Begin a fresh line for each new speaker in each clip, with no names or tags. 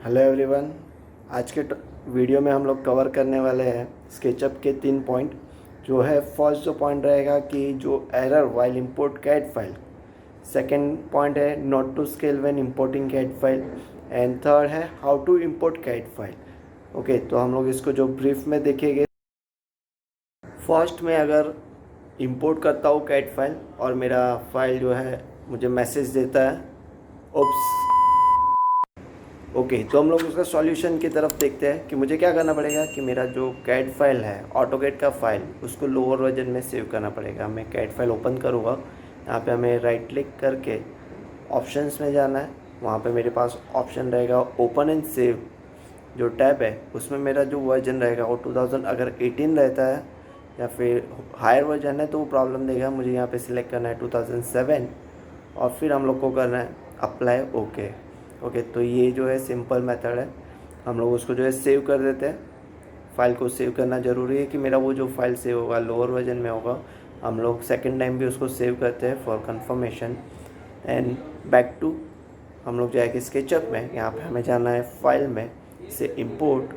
Hello everyone. आज के video में हम लोग कवर करने वाले हैं स्केचअप के 3 पॉइंट। जो है फर्स्ट जो पॉइंट रहेगा कि जो error while import CAD file. Second point है not to scale when importing CAD file. And third है how to import CAD file. Okay, तो हम लोग इसको जो ब्रीफ में देखेंगे। फर्स्ट में अगर इंपोर्ट करता हूँ कैड फाइल और मेरा फाइल जो है मुझे मैसेज देता है ओप्स। ओके, तो हम लोग उसका सॉल्यूशन की तरफ देखते हैं कि मुझे क्या करना पड़ेगा कि मेरा जो कैड फाइल है ऑटोकैड का फाइल उसको लोअर वर्जन में सेव करना पड़ेगा। मैं कैड फाइल ओपन करूँगा, यहाँ पे हमें राइट क्लिक करके ऑप्शंस में जाना है। वहाँ पे मेरे पास ऑप्शन रहेगा ओपन एंड सेव। जो टैब है उसमें मेरा जो वर्जन रहेगा वो 2000 अगर 18 रहता है या फिर हायर वर्जन है तो वो प्रॉब्लम देगा। मुझे यहाँ पे सिलेक्ट करना है 2007 और फिर हम लोग को करना है अप्लाई ओके। तो ये जो है सिंपल मेथड है। हम लोग उसको जो है सेव कर देते हैं। फाइल को सेव करना ज़रूरी है कि मेरा वो जो फाइल सेव होगा लोअर वर्जन में होगा। हम लोग सेकंड टाइम भी उसको सेव करते हैं for confirmation. And back to हम लोग जाएंगे स्केचअप में। यहाँ पे हमें जाना है फाइल में से इंपोर्ट,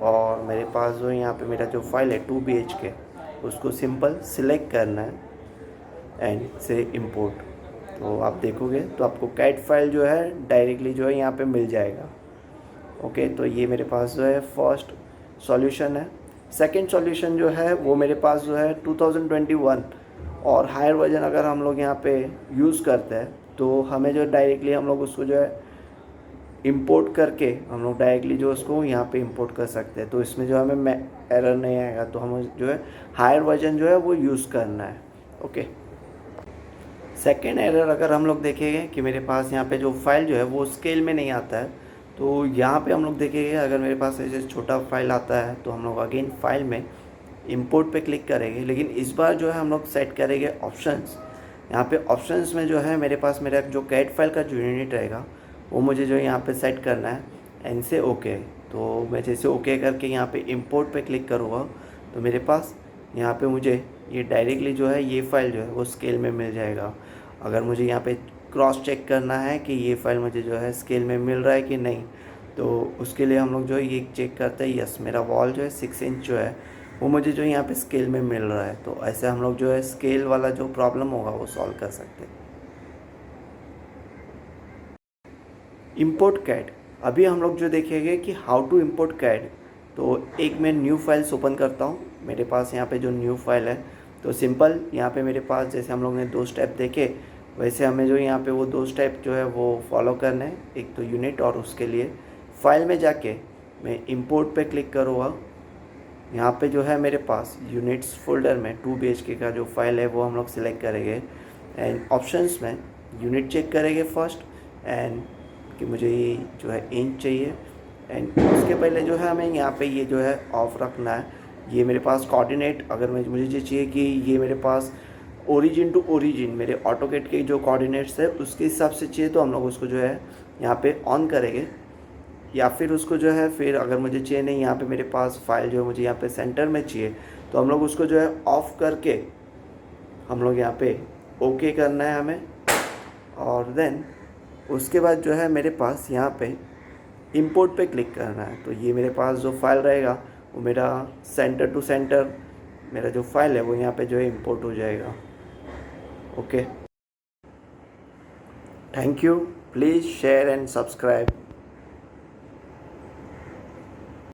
और मेरे पास जो यहाँ पे मेरा जो फाइल है 2 BHK उसको सिंपल सिलेक्ट करना है एंड से इंपोर्ट। तो आप देखोगे तो आपको कैड फाइल जो है डायरेक्टली जो है यहाँ पे मिल जाएगा। ओके, तो ये मेरे पास जो है फर्स्ट सॉल्यूशन है। सेकंड सॉल्यूशन जो है वो मेरे पास जो है 2021 और हायर वर्जन अगर हम लोग यहाँ पे यूज़ करते हैं तो हमें जो डायरेक्टली हम लोग उसको जो है इंपोर्ट करके हम लोग डायरेक्टली जो उसको यहाँ पे इंपोर्ट कर सकते हैं। तो इसमें जो हमें एरर नहीं आएगा। तो हमें जो है हायर वर्जन जो है वो यूज़ करना है। ओके, सेकेंड एरर अगर हम लोग देखेंगे कि मेरे पास यहाँ पे जो फाइल जो है वो स्केल में नहीं आता है, तो यहाँ पे हम लोग देखेंगे अगर मेरे पास ऐसे छोटा फाइल आता है तो हम लोग अगेन फाइल में इंपोर्ट पे क्लिक करेंगे। लेकिन इस बार जो है हम लोग सेट करेंगे ऑप्शंस। यहाँ पे ऑप्शंस में जो है मेरे पास मेरा जो कैड फाइल का जो यूनिट रहेगा वो मुझे जो यहाँ पे सेट करना है एंड से ओके। तो मैं जैसे ओके करके यहाँ पे इंपोर्ट पे क्लिक करूँगा तो मेरे पास यहाँ पे मुझे ये डायरेक्टली जो है ये फाइल जो है वो स्केल में मिल जाएगा। अगर मुझे यहाँ पे क्रॉस चेक करना है कि ये फाइल मुझे जो है स्केल में मिल रहा है कि नहीं, तो उसके लिए हम लोग जो है ये चेक करते हैं यस मेरा वॉल जो है 6 इंच जो है वो मुझे जो यहाँ पे स्केल में मिल रहा है। तो ऐसे हम लोग जो है स्केल वाला जो प्रॉब्लम होगा वो सॉल्व कर सकते हैं। इंपोर्ट कैड अभी हम लोग जो देखेंगे कि हाउ टू इंपोर्ट कैड। तो एक मैं न्यू फाइल्स ओपन करता हूँ। मेरे पास यहाँ पे जो न्यू फाइल है तो सिंपल यहाँ पे मेरे पास जैसे हम लोग ने 2 स्टेप देखे वैसे हमें जो यहाँ पे वो 2 स्टेप जो है वो फॉलो करना है। एक तो यूनिट और उसके लिए फाइल में जाके मैं इंपोर्ट पे क्लिक करूँगा। यहाँ पे जो है मेरे पास यूनिट्स फोल्डर में 2 BHK का जो फाइल है वो हम लोग सिलेक्ट करेंगे एंड ऑप्शंस में यूनिट चेक करेंगे फर्स्ट एंड कि मुझे ये जो है इंच चाहिए। एंड उसके पहले जो है हमें यहाँ पे ये जो है ऑफ रखना है। ये मेरे पास कोऑर्डिनेट अगर मुझे ये चाहिए कि ये मेरे पास ओरिजिन टू ओरिजिन मेरे ऑटोकैड के जो कोऑर्डिनेट्स है उसके हिसाब से चाहिए तो हम लोग उसको जो है यहाँ पे ऑन करेंगे। या फिर उसको जो है फिर अगर मुझे चाहिए नहीं यहाँ पे मेरे पास फाइल जो है मुझे यहाँ पे सेंटर में चाहिए तो हम लोग उसको जो है ऑफ करके हम लोग यहाँ पे ओके करना है हमें। और देन उसके बाद जो है मेरे पास यहाँ पे इंपोर्ट पे क्लिक करना है। तो ये मेरे पास जो फाइल रहेगा वो मेरा सेंटर टू सेंटर मेरा जो फाइल है वो यहाँ पे जो है इंपोर्ट हो जाएगा। Okay, thank you. Please share and subscribe.